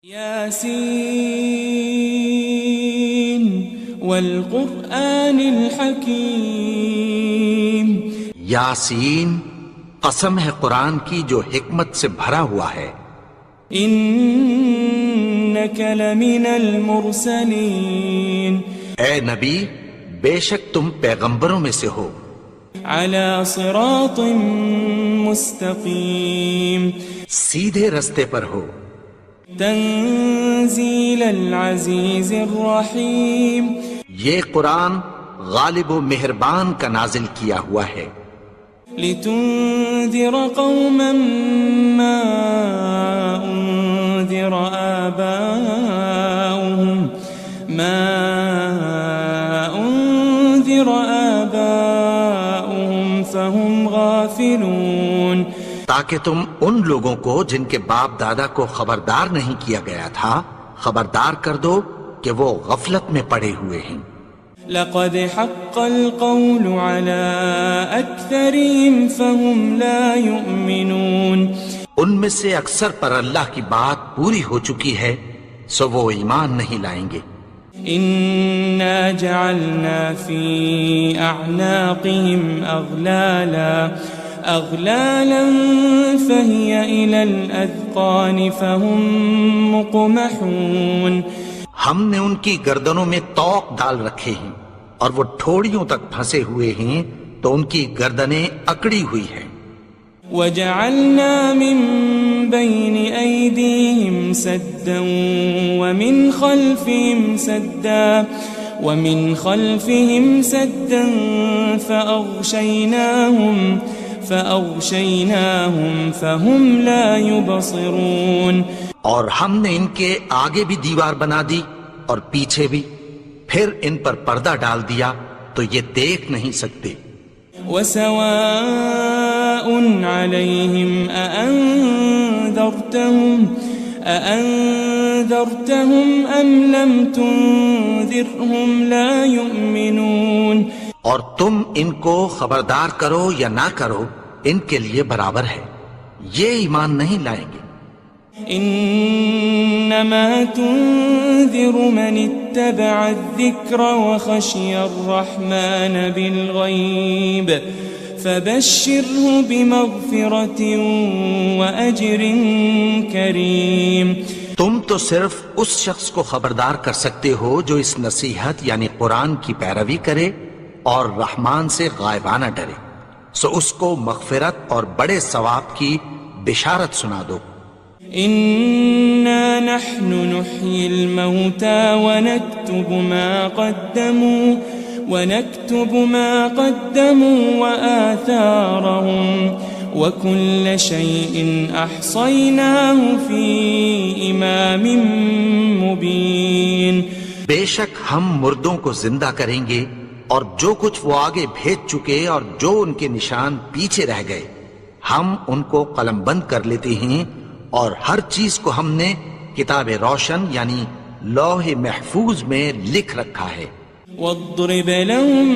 یاسین والقرآن الحکیم، یاسین قسم ہے قرآن کی جو حکمت سے بھرا ہوا ہے۔ انک لمن المرسلین، اے نبی بے شک تم پیغمبروں میں سے ہو۔ علی صراط مستقیم، سیدھے رستے پر ہو۔ تنزیل العزیز الرحیم، یہ قرآن غالب و مہربان کا نازل کیا ہوا ہے۔ لتنذر قوما ما انذر آباؤهم فهم غافلون، تاکہ تم ان لوگوں کو جن کے باپ دادا کو خبردار نہیں کیا گیا تھا خبردار کر دو کہ وہ غفلت میں پڑے ہوئے ہیں۔ لقد حق القول على اکثرهم فهم لا يؤمنون، ان میں سے اکثر پر اللہ کی بات پوری ہو چکی ہے سو وہ ایمان نہیں لائیں گے۔ انا جعلنا في اعناقهم اغلالا فهي الى الاذقان فهم مقمحون، ہم نے ان کی گردنوں میں طوق ڈال رکھے ہیں اور وہ ٹھوڑیوں تک پھنسے ہوئے ہیں تو ان کی گردنیں اکڑی ہوئی ہیں۔ وجعلنا من بين أيديهم سدا ومن خلفهم سدا فأغشيناهم فهم لا يبصرون، اور ہم نے ان کے آگے بھی دیوار بنا دی اور پیچھے بھی، پھر ان پر پردہ ڈال دیا تو یہ دیکھ نہیں سکتے۔ وسواء عليهم أأنذرتهم أم لم تنذرهم لا يؤمنون، اور تم ان کو خبردار کرو یا نہ کرو ان کے لیے برابر ہے، یہ ایمان نہیں لائیں گے۔ انما تنذر من اتبع الذکر وخشی الرحمن بالغیب فبشره بمغفرة وأجر کریم، تم تو صرف اس شخص کو خبردار کر سکتے ہو جو اس نصیحت یعنی قرآن کی پیروی کرے اور رحمان سے غائبانہ ڈرے، سو اس کو مغفرت اور بڑے ثواب کی بشارت سنا دو۔ إنا نحن نحيي الموتى ونكتب ما قدموا وآثارهم وكل شيء أحصيناه في إمام مبين، بے شک ہم مردوں کو زندہ کریں گے اور جو کچھ وہ آگے بھیج چکے اور جو ان کے نشان پیچھے رہ گئے ہم ان کو قلم بند کر لیتے ہیں، اور ہر چیز کو ہم نے کتاب روشن یعنی لوح محفوظ میں لکھ رکھا ہے۔ واضرب لهم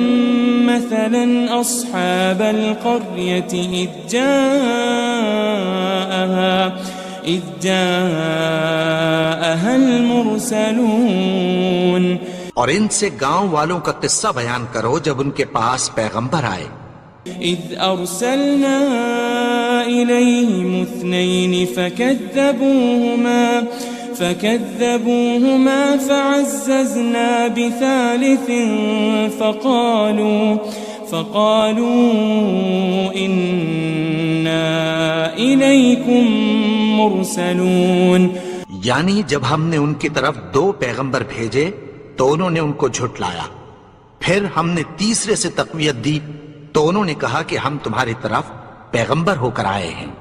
مثلا أصحاب القرية إذ جاءها المرسلون، اور ان سے گاؤں والوں کا قصہ بیان کرو جب ان کے پاس پیغمبر آئے۔ إذ أرسلنا إليهم 2 فكذبوهما فعززنا بثالث فقالوا إنا إليكم مرسلون، یعنی جب ہم نے ان کی طرف 2 پیغمبر بھیجے تو انہوں نے ان کو جھٹلایا، پھر ہم نے تیسرے سے تقویت دی تو انہوں نے کہا کہ ہم تمہاری طرف پیغمبر ہو کر آئے ہیں۔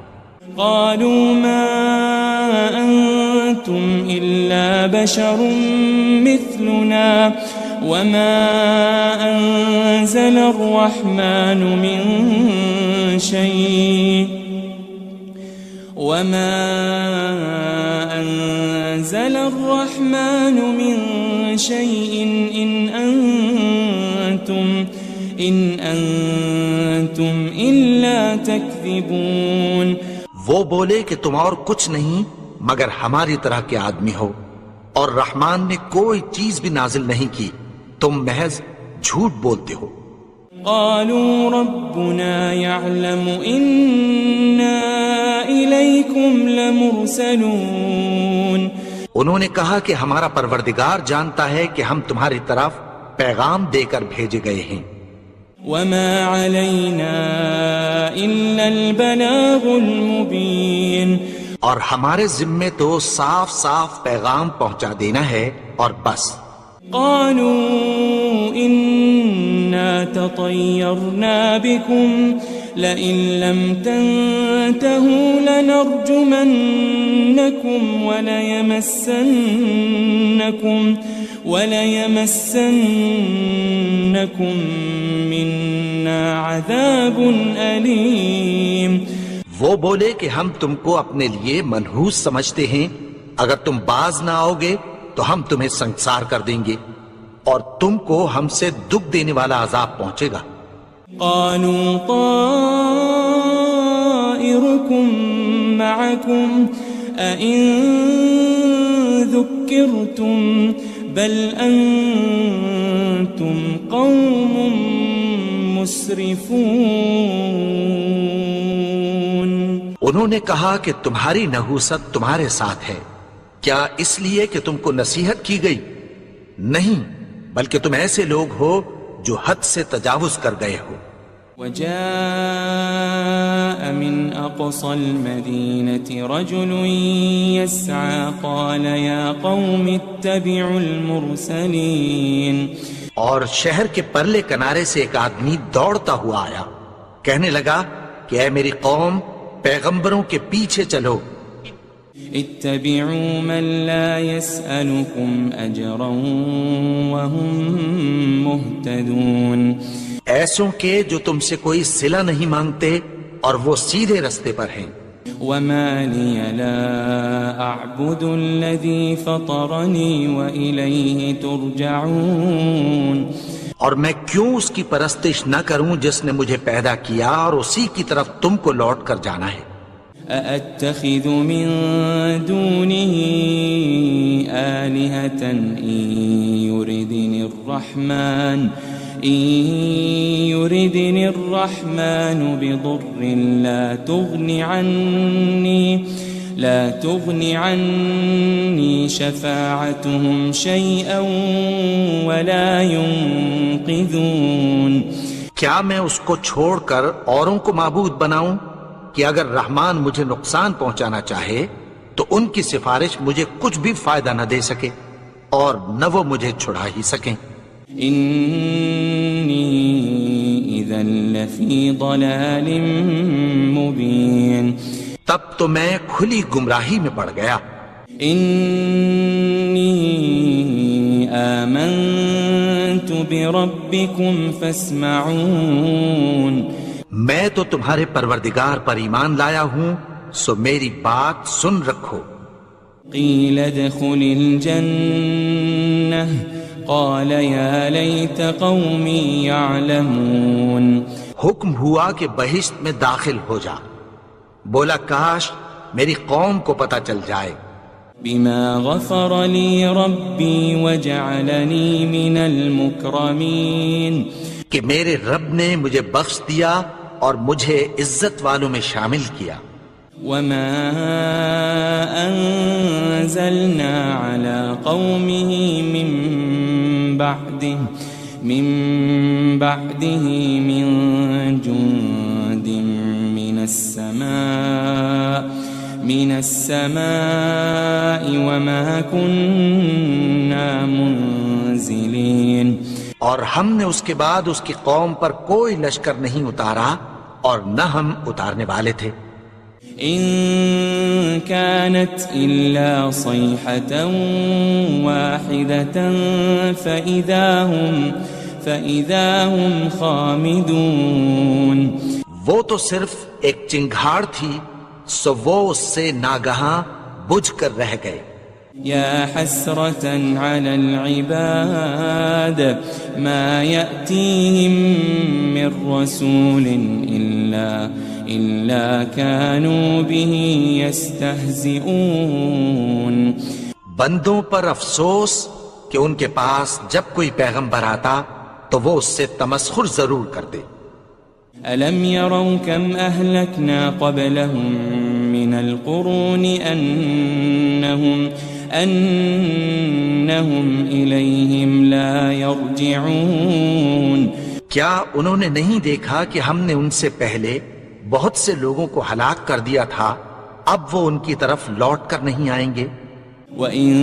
قالوا ما أنتم إلا بشر مثلنا وما أنزل الرحمن من شيء إن أنتم إلا تكذبون، وہ بولے کہ تم اور کچھ نہیں مگر ہماری طرح کے آدمی ہو، اور رحمان نے کوئی چیز بھی نازل نہیں کی، تم محض جھوٹ بولتے ہو۔ قالوا ربنا يعلم إنا إليكم لمرسلون، انہوں نے کہا کہ ہمارا پروردگار جانتا ہے کہ ہم تمہاری طرف پیغام دے کر بھیجے گئے ہیں۔ وما علينا إلا البلاغ المبين، اور ہمارے ذمے تو صاف صاف پیغام پہنچا دینا ہے اور بس۔ قالوا إنا تطيرنا بكم لئن لم تنتهوا لنرجمنكم وليمسنكم منا عذاب أليم۔ وہ بولے کہ ہم تم کو اپنے لیے منحوس سمجھتے ہیں، اگر تم باز نہ آؤ گے تو ہم تمہیں سنسار کر دیں گے اور تم کو ہم سے دکھ دینے والا عذاب پہنچے گا۔ قالوا طائركم معكم أئن ذكرتم بل أنتم قوم مسرفون۔ انہوں نے کہا کہ تمہاری نحوست تمہارے ساتھ ہے، کیا اس لیے کہ تم کو نصیحت کی گئی؟ نہیں، بلکہ تم ایسے لوگ ہو جو حد سے تجاوز کر گئے ہو۔ وجاء من أقصى المدينة رجل يسعى قال يا قوم اتبعوا المرسلين، اور شہر کے پرلے کنارے سے ایک آدمی دوڑتا ہوا آیا، کہنے لگا کہ اے میری قوم، پیغمبروں کے پیچھے چلو۔ اتبعوا من لا يسألكم أجرا وهم مهتدون، ایسوں کے جو تم سے کوئی صلہ نہیں مانگتے اور وہ سیدھے رستے پر ہیں۔ وما لي لا أعبد الذي فطرني وإليه ترجعون، اور میں کیوں اس کی پرستش نہ کروں جس نے مجھے پیدا کیا اور اسی کی طرف تم کو لوٹ کر جانا ہے۔ أأتخذ من دونه آلهة إن يردني الرحمن بضر لا تغن عني شفاعتهم شيئا ولا ينقذون۔ کیا میں اس کو چھوڑ کر اوروں کو معبود بناؤں کہ اگر رحمان مجھے نقصان پہنچانا چاہے تو ان کی سفارش مجھے کچھ بھی فائدہ نہ دے سکے اور نہ وہ مجھے چھڑا ہی سکیں۔ إني إذا لفي ضلال مبين، تب تو میں کھلی گمراہی میں پڑ گیا۔ إني آمنت بربكم فاسمعون، میں تو تمہارے پروردگار پر ایمان لایا ہوں، سو میری بات سن رکھو۔ قيل ادخل الجنة قال يا ليت قومي يعلمون، حکم ہوا کہ بہشت میں داخل ہو جا، بولا کاش میری قوم کو پتہ چل جائے۔ بما غفر لي ربي وجعلني من المكرمين، کہ میرے رب نے مجھے بخش دیا اور مجھے عزت والوں میں شامل کیا۔ وما أنزلنا على قومه من بعده من جند من السماء وما كنا منزلين، اور ہم نے اس کے بعد اس کی قوم پر کوئی لشکر نہیں اتارا اور نہ ہم اتارنے والے تھے۔ إن كانت إلا صيحة واحدة فإذا هم خامدون، وہ تو صرف ایک چنگھاڑ تھی، سو وہ اس سے ناگہاں بجھ کر رہ گئے۔ يا حسرة على العباد ما يأتيهم من رسول إلا كانوا به يستهزئون بندوں پر افسوس کہ ان کے پاس جب کوئی پیغمبر آتا تو وہ اس سے تمسخر ضرور کرتے. ألم يروا كم أهلكنا قبلهم من القرون أنهم إليهم لا يرجعون کیا انہوں نے نہیں دیکھا کہ ہم نے ان سے پہلے بہت سے لوگوں کو ہلاک کر دیا تھا، اب وہ ان کی طرف لوٹ کر نہیں آئیں گے. وَإِن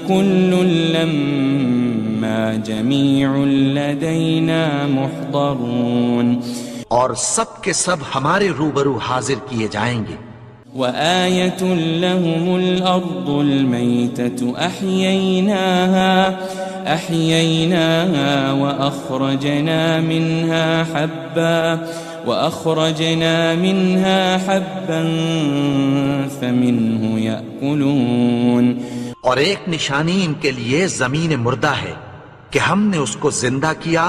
كُلٌّ لَمَّا جَمِيعٌ لَدَيْنَا مُحْضَرُونَ اور سب کے سب ہمارے روبرو حاضر کیے جائیں گے. وَآيَةٌ لَهُمُ الْأَرْضُ الْمَيْتَةُ أَحْيَيْنَاهَا وَأَخْرَجْنَا مِنْهَا حَبًّا فَمِنْهُ يَأْكُلُونَ اور ایک نشانی ان کے لیے زمین مردہ ہے کہ ہم نے اس کو زندہ کیا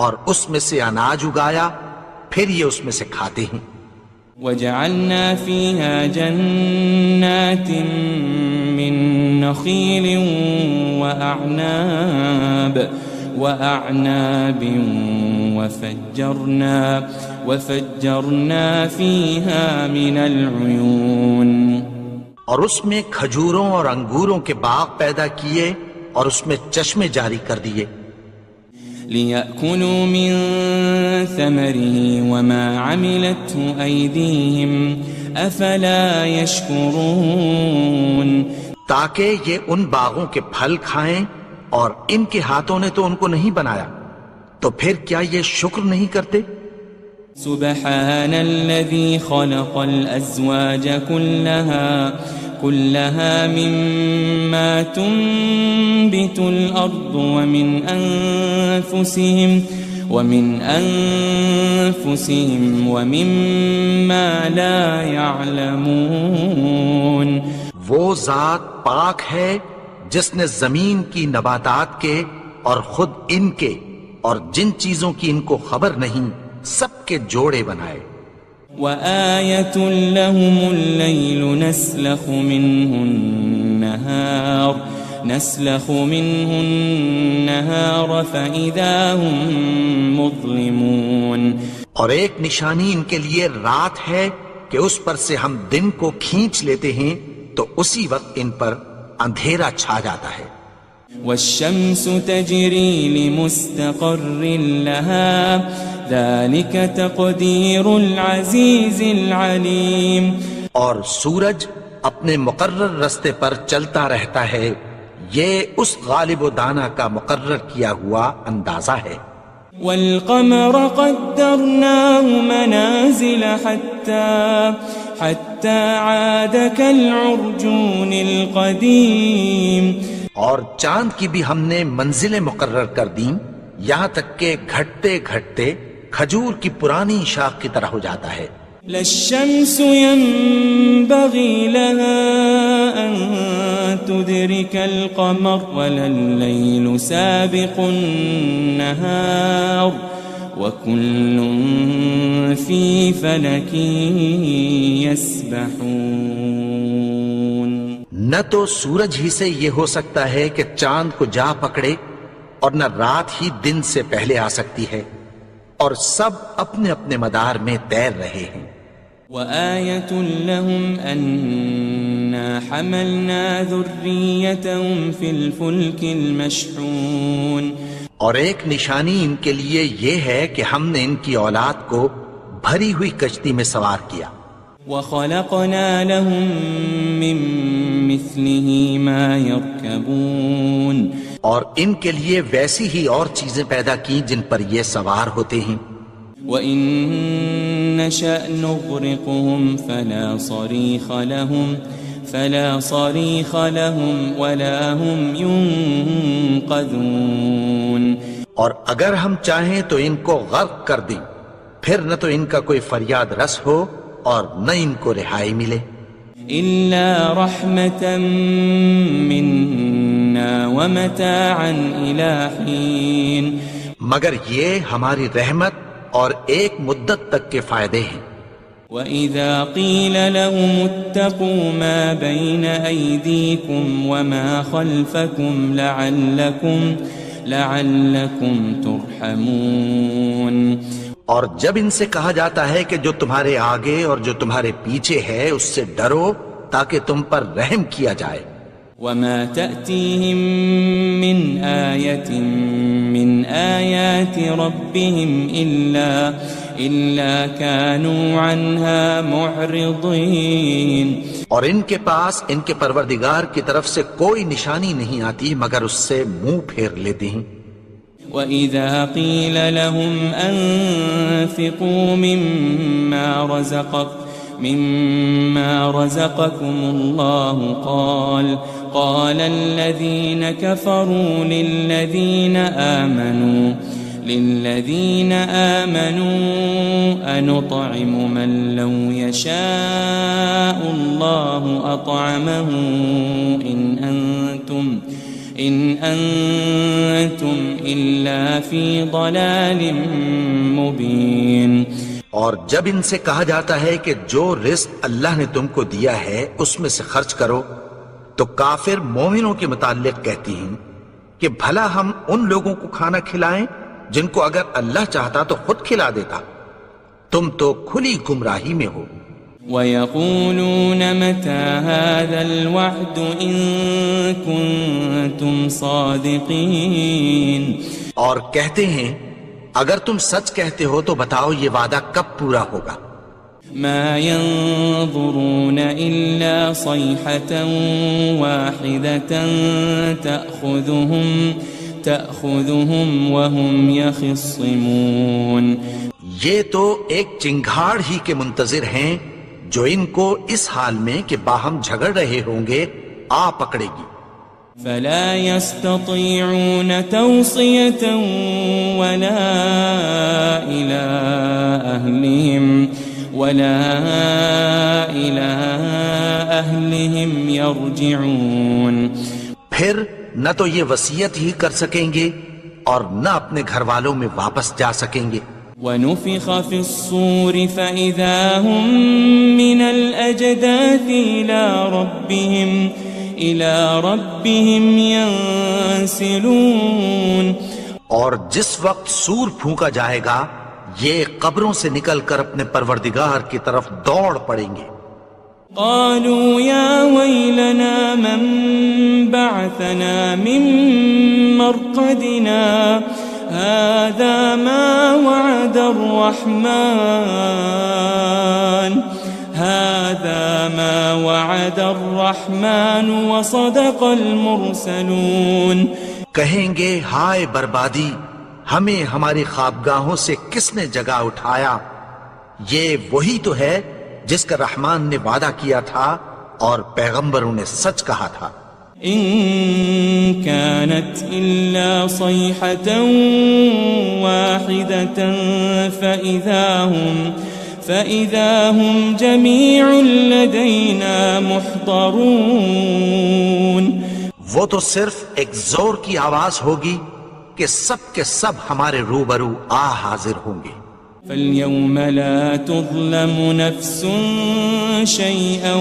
اور اس میں سے اناج اگایا، پھر یہ اس میں سے کھاتے ہیں. وَجَعَلْنَا فِيهَا جَنَّاتٍ مِّن نَخِيلٍ وَأَعْنَابٍ وَفَجَّرْنَا فِيهَا مِنَ الْعُيُونِ اور اس میں کھجوروں اور انگوروں کے باغ پیدا کیے اور اس میں چشمے جاری کر دیے. لِيَأْكُلُوا مِن ثَمَرِهِ وَمَا عَمِلَتْهُ أَيْدِيهِمْ أَفَلَا يَشْكُرُونَ تاکہ یہ ان باغوں کے پھل کھائیں اور ان کے ہاتھوں نے تو ان کو نہیں بنایا، تو پھر کیا یہ شکر نہیں کرتے؟ سبحان الذي خلق الأزواج كلها مما تنبت الأرض ومن أنفسهم ومما لا يعلمون وہ ذات پاک ہے جس نے زمین کی نباتات کے اور خود ان کے اور جن چیزوں کی ان کو خبر نہیں سب کے جوڑے بنائے. وَآيَةٌ لَهُمُ اللَّيْلُ نَسْلَخُ مِنْهُ النَّهَارَ فَإِذَا هُمْ مُظْلِمُونَ اور ایک نشانی ان کے لیے رات ہے کہ اس پر سے ہم دن کو کھینچ لیتے ہیں تو اسی وقت ان پر اندھیرا چھا جاتا ہے. وَالشَّمْسُ تَجْرِي لِمُسْتَقَرٍّ لَهَا ذَلِكَ تَقْدِيرُ الْعَزِيزِ الْعَلِيمِ اور سورج اپنے مقرر رستے پر چلتا رہتا ہے، یہ اس غالب و دانا کا مقرر کیا ہوا اندازہ ہے. وَالْقَمَرَ قَدَّرْنَاهُ مَنَازِلَ حَتَّى عَادَ كَالْعُرْجُونِ الْقَدِيمِ اور چاند کی بھی ہم نے منزلیں مقرر کر دیں، یہاں تک کہ گھٹتے گھٹتے کھجور کی پرانی شاخ کی طرح ہو جاتا ہے. لَلشَّمْسُ يَنبَغِي لَهَا أَن تُدْرِكَ الْقَمَرَ وَلَلَّيْلُ سَابِقُ النَّهَارِ وَكُلٌّ فِي فَلَكٍ يَسْبَحُونَ نہ تو سورج ہی سے یہ ہو سکتا ہے کہ چاند کو جا پکڑے، اور نہ رات ہی دن سے پہلے آ سکتی ہے، اور سب اپنے اپنے مدار میں تیر رہے ہیں. وَآيَةٌ لَهُمْ أَنَّا حَمَلْنَا ذُرِّيَّتَهُمْ فِي الْفُلْكِ الْمَشْحُونِ اور ایک نشانی ان کے لیے یہ ہے کہ ہم نے ان کی اولاد کو بھری ہوئی کشتی میں سوار کیا. وَخَلَقْنَا لَهُم مِّن مِّثْلِهِ مَا يَرْكَبُونَ اور ان کے لیے ویسی ہی اور چیزیں پیدا کی جن پر یہ سوار ہوتے ہیں. وَإِن نَّشَأْ نُغْرِقْهُمْ فَلَا صَرِيخَ لَهُمْ وَلَا هُمْ يُنقَذُونَ اور اگر ہم چاہیں تو ان کو غرق کر دیں، پھر نہ تو ان کا کوئی فریاد رس ہو اور نہ ان کو رہائی ملے. إِلَّا رَحْمَةً مِّنَّا وَمَتَاعًا إِلَىٰ حِينٍ مگر یہ ہماری رحمت اور ایک مدت تک کے فائدے ہیں. وَإِذَا قِيلَ لَهُمُ اتَّقُوا مَا بَيْنَ أَيْدِيكُمْ وَمَا خَلْفَكُمْ لَعَلَّكُمْ تُرْحَمُونَ اور جب ان سے کہا جاتا ہے کہ جو تمہارے آگے اور جو تمہارے پیچھے ہے اس سے ڈرو تاکہ تم پر رحم کیا جائے. وَمَا تَأْتِيهِم مِّنْ آيَةٍ مِّنْ آيَاتِ رَبِّهِمْ إِلَّا كَانُوا عَنْهَا مُعْرِضِينَ. اور ان کے پاس ان کے پروردگار کی طرف سے کوئی نشانی نہیں آتی مگر اس سے منہ پھیر لیتے ہیں. وَإِذَا قِيلَ لَهُمْ أَنفِقُوا مِمَّا رَزَقَكُمُ اللَّهُ قَالَ الَّذِينَ كَفَرُوا لِلَّذِينَ آمَنُوا أَنُطْعِمُ مَن لَّوْ يَشَاءُ اللَّهُ أَطْعَمَهُ إِنْ أَنْتُمْ إِلَّا فِي ضَلَالٍ مُبِينٍ. اور جب ان سے کہا جاتا ہے کہ جو رزق اللہ نے تم کو دیا ہے اس میں سے خرچ کرو تو کافر مومنوں کے متعلق کہتی ہیں کہ بھلا ہم ان لوگوں کو کھانا کھلائیں جن کو اگر اللہ چاہتا تو خود کھلا دیتا. تم تو کھلی گمراہی میں ہو. وَيَقُولُونَ مَتَى هَذَا الْوَعْدُ إِن كُنتُمْ صَادِقِينَ. اور کہتے ہیں اگر تم سچ کہتے ہو تو بتاؤ یہ وعدہ کب پورا ہوگا. مَا يَنظُرُونَ إِلَّا صَيْحَةً وَاحِدَةً تَأْخُذُهُمْ وَهُمْ يَخِصِّمُونَ. یہ تو ایک چنگھاڑ ہی کے منتظر ہیں جو ان کو اس حال میں کہ باہم جھگڑ رہے ہوں گے آ پکڑے گی. فَلَا يَسْتَطِيعُونَ تَوْصِيَةً وَلَا إِلَىٰ أَهْلِهِمْ يَرْجِعُونَ. پھر نہ تو یہ وصیت ہی کر سکیں گے اور نہ اپنے گھر والوں میں واپس جا سکیں گے. وَنُفِخَ فِي الصُّورِ فَإِذَا هُم مِّنَ الْأَجْدَاثِ إِلَىٰ رَبِّهِمْ يَنسِلُونَ. اور جس وقت سور پھونکا جائے گا یہ قبروں سے نکل کر اپنے پروردگار کی طرف دوڑ پڑیں گے. قالوا يا ويلنا من بعثنا من مرقدنا هذا ما وعد الرحمن وصدق المرسلون. کہیں گے ہائے بربادی، ہمیں ہماری خوابگاہوں سے کس نے جگا اٹھایا؟ یہ وہی تو ہے جس کا رحمان نے وعدہ کیا تھا اور پیغمبروں نے سچ کہا تھا. ان كانت الا صيحة واحدة فإذا هم جميع لدينا محضرون. وہ تو صرف ایک زور کی آواز ہوگی کہ سب کے سب ہمارے روبرو حاضر ہوں گے. فَالْيَوْمَ لَا تُظْلَمُ نَفْسٌ شَيْئًا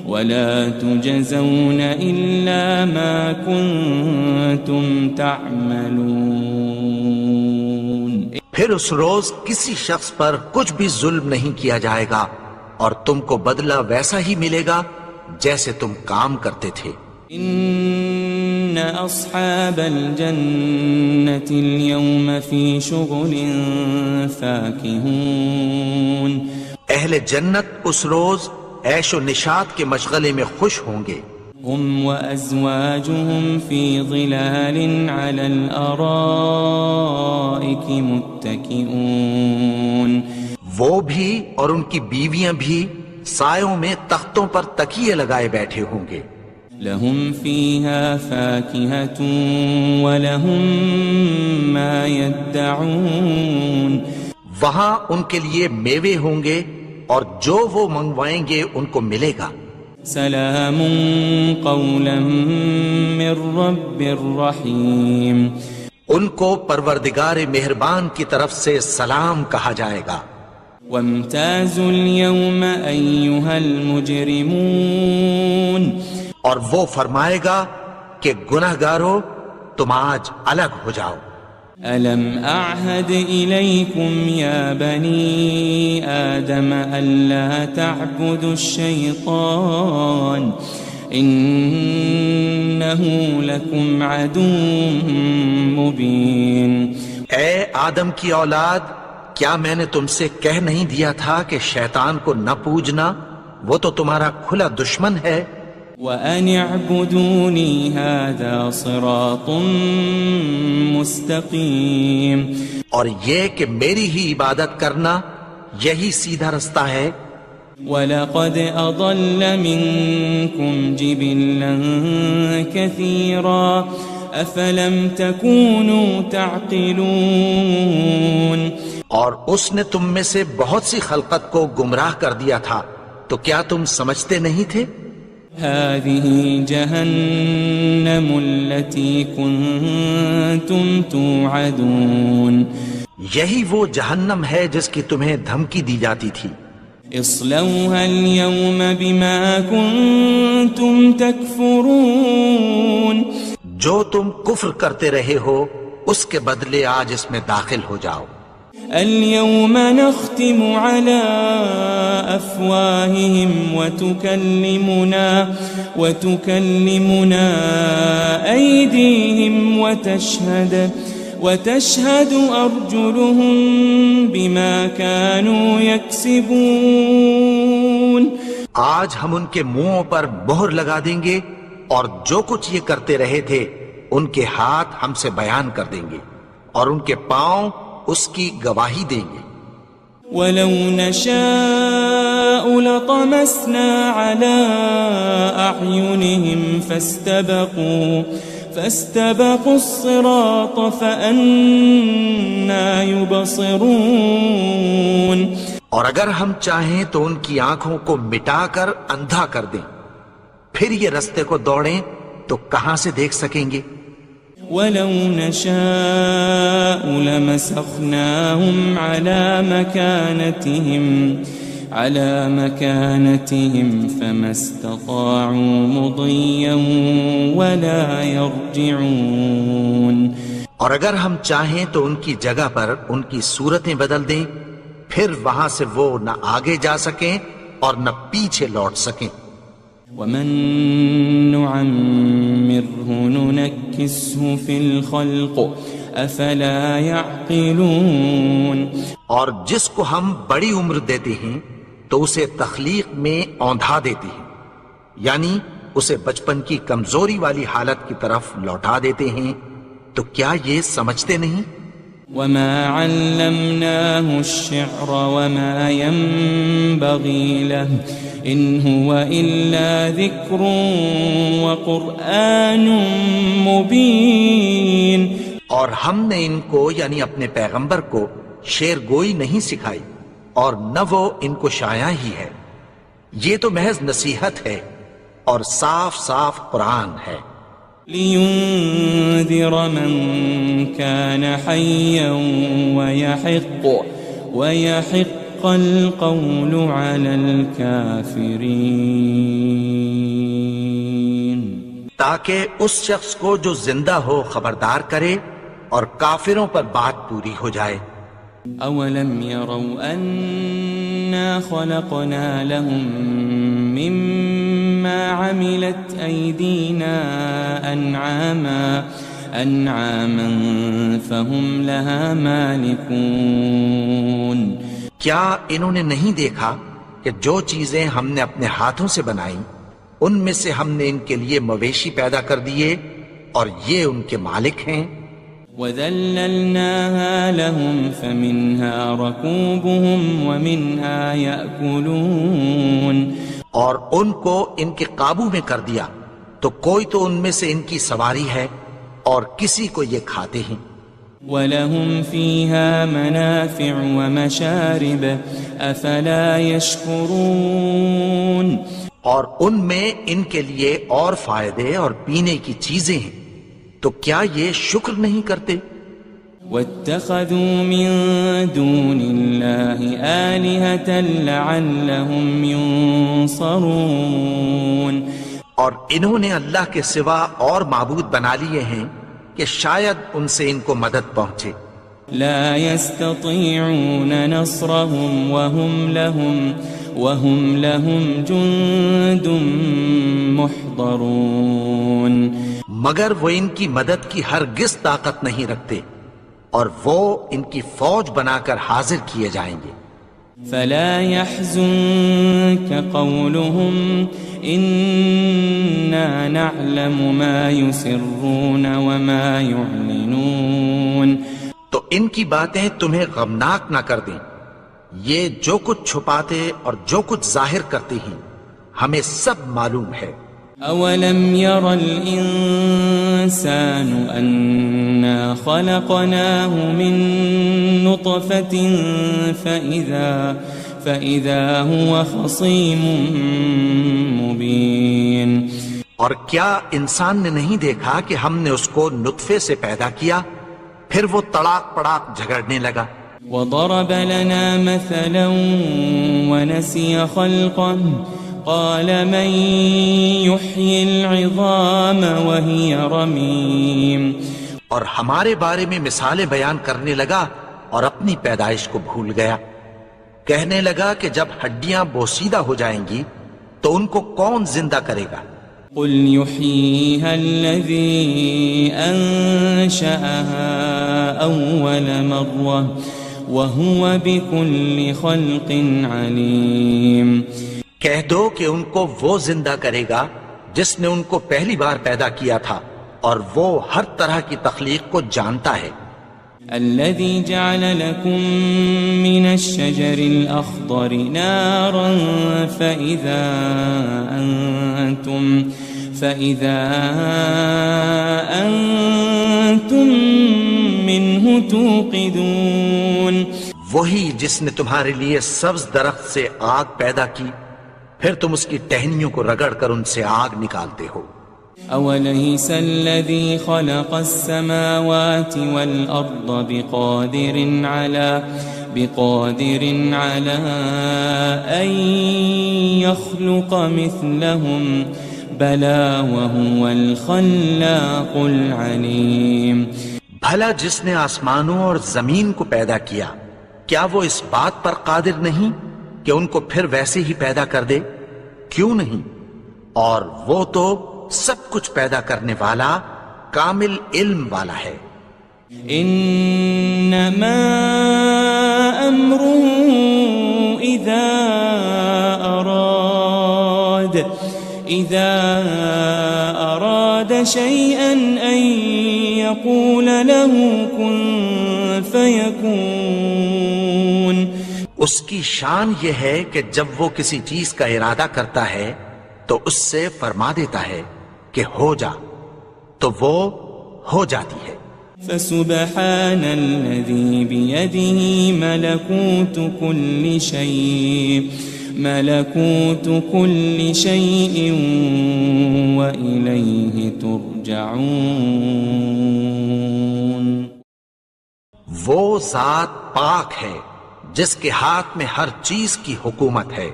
وَلَا تُجَزَوْنَ إِلَّا مَا كُنتُمْ تَعْمَلُونَ. پھر اس روز کسی شخص پر کچھ بھی ظلم نہیں کیا جائے گا اور تم کو بدلہ ویسا ہی ملے گا جیسے تم کام کرتے تھے. ان اصحاب الجنة اليوم في شغل فاكهون. اہل جنت اس روز عیش و نشاط کے مشغلے میں خوش ہوں گے. هم وازواجهم في ظلال على الارائك متكئون. وہ بھی اور ان کی بیویاں بھی سایوں میں تختوں پر تکیے لگائے بیٹھے ہوں گے. لهم فيها فاكهة ولهم ما يدعون. وہاں ان کے لیے میوے ہوں گے اور جو وہ منگوائیں گے ان کو ملے گا. سلام قولا من رب الرحیم. ان کو پروردگار مہربان کی طرف سے سلام کہا جائے گا۔ وامتازوا اليوم أيها المجرمون، اور وہ فرمائے گا کہ گنہگارو تم آج الگ ہو جاؤ۔ ألم أعهد إليكم يا بني آدم ألا تعبدوا الشيطان إنه لكم عدو مبين۔ اے آدم کی اولاد، کیا میں نے تم سے کہہ نہیں دیا تھا کہ شیطان کو نہ پوجنا، وہ تو تمہارا کھلا دشمن ہے۔ وَأَنِ اعْبُدُونِي هَذَا صِرَاطٌ مُسْتَقِيمٌ، اور یہ کہ میری ہی عبادت کرنا یہی سیدھا رستہ ہے۔ وَلَقَدْ أَضَلَّ مِنكُمْ جِبِلًّا كَثِيرًا أَفَلَمْ تَكُونُوا تَعْقِلُونَ، اور اس نے تم میں سے بہت سی خلقت کو گمراہ کر دیا تھا، تو کیا تم سمجھتے نہیں تھے؟ هذه جهنم التي كنتم توعدون، یہی وہ جہنم ہے جس کی تمہیں دھمکی دی جاتی تھی۔ اصلوها اليوم بما كنتم تكفرون، جو تم کفر کرتے رہے ہو اس کے بدلے آج اس میں داخل ہو جاؤ۔ اليوم نختم على أفواههم وتكلمنا أيديهم وتشهد أرجلهم بما كانوا يكسبون، آج ہم ان کے منہوں پر مہر لگا دیں گے اور جو کچھ یہ کرتے رہے تھے ان کے ہاتھ ہم سے بیان کر دیں گے اور ان کے پاؤں اس کی گواہی دیں گے۔ وَلَوْ نَشَاءُ لَطَمَسْنَا عَلَىٰ أَعْيُنِهِمْ فَاسْتَبَقُوا الصِّرَاطَ فَأَنَّىٰ يُبْصِرُونَ، اور اگر ہم چاہیں تو ان کی آنکھوں کو مٹا کر اندھا کر دیں، پھر یہ رستے کو دوڑیں تو کہاں سے دیکھ سکیں گے؟ وَلَوْ نَشَاءُ لَمَسَخْنَاهُمْ عَلَى مَكَانَتِهِمْ فَمَا اسْتَطَاعُوا مُضِيًّا وَلَا يَرْجِعُونَ، اور اگر ہم چاہیں تو ان کی جگہ پر ان کی صورتیں بدل دیں، پھر وہاں سے وہ نہ آگے جا سکیں اور نہ پیچھے لوٹ سکیں۔ وَمَن نُعَمِّرْهُ نُنَكِّسْهُ فِي الْخَلْقِ أَفَلَا يَعْقِلُونَ، اور جس کو ہم بڑی عمر دیتے ہیں تو اسے تخلیق میں اوندھا دیتے ہیں، یعنی اسے بچپن کی کمزوری والی حالت کی طرف لوٹا دیتے ہیں، تو کیا یہ سمجھتے نہیں؟ وَمَا عَلَّمْنَاهُ الشِّعْرَ وَمَا يَنبَغِي لَهُ إِنْ هُوَ إِلَّا ذِكْرٌ وَقُرْآنٌ مُبِينٌ، اور ہم نے ان کو یعنی اپنے پیغمبر کو شعر گوئی نہیں سکھائی اور نہ وہ ان کو شایع ہی ہے، یہ تو محض نصیحت ہے اور صاف صاف قرآن ہے۔ لِيُنذِرَ مَن كَانَ حَيًّا وَيَحِقَّ الْقَوْلُ عَلَى الْكَافِرِينَ، تاکہ اس شخص کو جو زندہ ہو خبردار کرے اور کافروں پر بات پوری ہو جائے۔ أَوَلَمْ يَرَوْا أَنَّا خَلَقْنَا لَهُم مِّمَّا عَمِلَتْ أَيْدِينَا أَنْعَامًا فَهُمْ لَهَا مَالِكُونَ، کیا انہوں نے نہیں دیکھا کہ جو چیزیں ہم نے اپنے ہاتھوں سے بنائیں ان میں سے ہم نے ان کے لیے مویشی پیدا کر دیے اور یہ ان کے مالک ہیں۔ وَذَلَّلْنَاهَا لَهُمْ فَمِنْهَا رَكُوبُهُمْ وَمِنْهَا يَأْكُلُونَ، اور ان کو ان کے قابو میں کر دیا تو کوئی تو ان میں سے ان کی سواری ہے اور کسی کو یہ کھاتے ہیں۔ وَلَهُمْ فِيهَا مَنَافِعُ وَمَشَارِبُ أَفَلَا يَشْكُرُونَ، اور ان میں ان کے لیے اور فائدے اور پینے کی چیزیں ہیں، تو کیا یہ شکر نہیں کرتے؟ واتخذوا من دون الله آلهة لعلهم ينصرون اور انہوں نے اللہ کے سوا اور معبود بنا لیے ہیں کہ شاید ان سے ان کو مدد پہنچے. لا يستطيعون نصرهم وهم لهم جند محضرون مگر وہ ان کی مدد کی ہرگز طاقت نہیں رکھتے اور وہ ان کی فوج بنا کر حاضر کیے جائیں گے. فلا يحزنك قولهم إنا نعلم ما يسرون وما يعلنون تو ان کی باتیں تمہیں غمناک نہ کر دیں. یہ جو کچھ چھپاتے اور جو کچھ ظاہر کرتے ہیں ہمیں سب معلوم ہے. أولم ير الإنسان أنا خلقناه من نطفة فإذا هو خصيم مبين اور کیا انسان نے نہیں دیکھا کہ ہم نے اس کو نطفے سے پیدا کیا پھر وہ تڑاک پڑاک جھگڑنے لگا. وضرب لنا مثلا ونسي خلقه قال من يحيي العظام وهي رميم اور ہمارے بارے میں مثالیں بیان کرنے لگا اور اپنی پیدائش کو بھول گیا. کہنے لگا کہ جب ہڈیاں بوسیدہ ہو جائیں گی تو ان کو کون زندہ کرے گا. قل يحييها الذي أنشأها أول مرة وهو بكل خلق عليم کہہ دو کہ ان کو وہ زندہ کرے گا جس نے ان کو پہلی بار پیدا کیا تھا اور وہ ہر طرح کی تخلیق کو جانتا ہے. الذي جعل لكم من الشجر الأخضر نارا فإذا أنتم منه توقدون وہی جس نے تمہارے لیے سبز درخت سے آگ پیدا کی پھر تم اس کی ٹہنیوں کو رگڑ کر ان سے آگ نکالتے ہو. أوليس الذي خلق السماوات والأرض بقادر على أن يخلق مثلهم بلى وهو الخلاق العليم بھلا جس نے آسمانوں اور زمین کو پیدا کیا کیا وہ اس بات پر قادر نہیں کہ ان کو پھر ویسے ہی پیدا کر دے؟ کیوں نہیں؟ اور وہ تو سب کچھ پیدا کرنے والا کامل علم والا ہے. انما امره اذا اراد شيئا ان يقول له كن فيكون اس کی شان یہ ہے کہ جب وہ کسی چیز کا ارادہ کرتا ہے تو اس سے فرما دیتا ہے کہ ہو جا تو وہ ہو جاتی ہے. فسبحان الذي بيده ملكوت كل شيء وإليه ترجعون وہ ذات پاک ہے جس کے ہاتھ میں ہر چیز کی حکومت ہے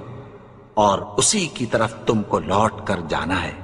اور اسی کی طرف تم کو لوٹ کر جانا ہے.